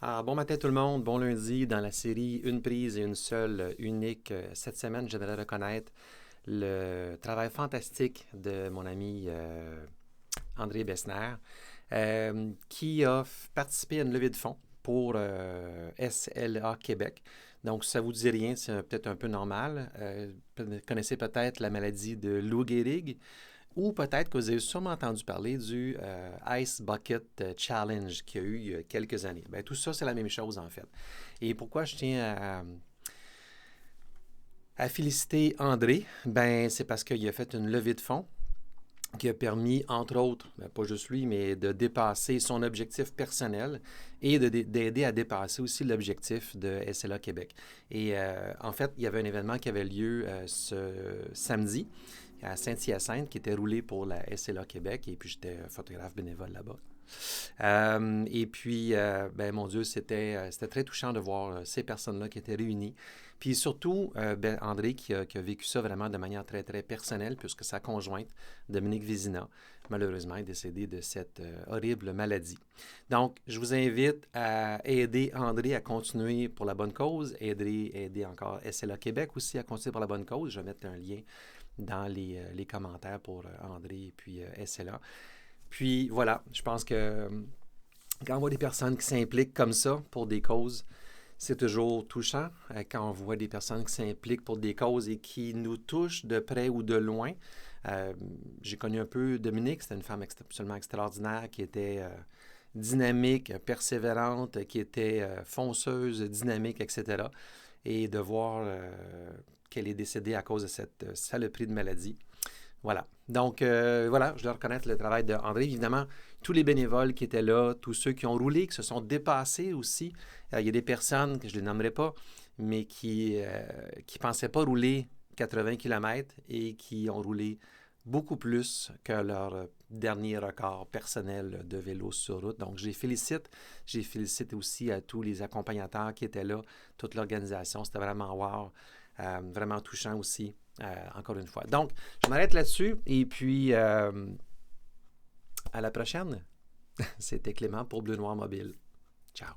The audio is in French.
Bon matin tout le monde, bon lundi dans la série Une prise et une seule unique. Cette semaine, j'aimerais reconnaître le travail fantastique de mon ami André Bessner, qui a participé à une levée de fonds pour SLA Québec. Donc, si ça vous dit rien, c'est peut-être un peu normal. Vous connaissez peut-être la maladie de Lou Gehrig. Ou peut-être que vous avez sûrement entendu parler du Ice Bucket Challenge qu'il y a eu il y a quelques années. Bien, tout ça, c'est la même chose en fait. Et pourquoi je tiens à féliciter André? Ben, c'est parce qu'il a fait une levée de fonds qui a permis, entre autres, ben, pas juste lui, mais de dépasser son objectif personnel et d'aider à dépasser aussi l'objectif de SLA Québec. Et en fait, il y avait un événement qui avait lieu ce samedi à Saint-Hyacinthe, qui était roulé pour la SLA Québec, et puis j'étais photographe bénévole là-bas. Et puis, ben, mon Dieu, c'était très touchant de voir ces personnes-là qui étaient réunies. Puis surtout, ben, André qui a vécu ça vraiment de manière très, très personnelle, puisque sa conjointe, Dominique Vézina, malheureusement, est décédée de cette horrible maladie. Donc, je vous invite à aider André à continuer pour la bonne cause, aider encore SLA Québec aussi à continuer pour la bonne cause. Je vais mettre un lien dans les commentaires pour André et puis SLA. Puis voilà, je pense que quand on voit des personnes qui s'impliquent comme ça pour des causes, c'est toujours touchant. Quand on voit des personnes qui s'impliquent pour des causes et qui nous touchent de près ou de loin. J'ai connu un peu Dominique, c'était une femme absolument extraordinaire qui était dynamique, persévérante, qui était fonceuse, dynamique, etc. Et de voir qu'elle est décédée à cause de cette saloperie de maladie. Voilà. Donc, voilà, je dois reconnaître le travail d'André. Évidemment, tous les bénévoles qui étaient là, tous ceux qui ont roulé, qui se sont dépassés aussi. Il y a des personnes, que je ne les nommerai pas, mais qui ne pensaient pas rouler 80 km et qui ont roulé beaucoup plus que leur dernier record personnel de vélo sur route. Donc, je les félicite. Je les félicite aussi à tous les accompagnateurs qui étaient là, toute l'organisation. C'était vraiment wow, vraiment touchant aussi. Encore une fois. Donc, je m'arrête là-dessus et puis à la prochaine. C'était Clément pour Bleu Noir Mobile. Ciao.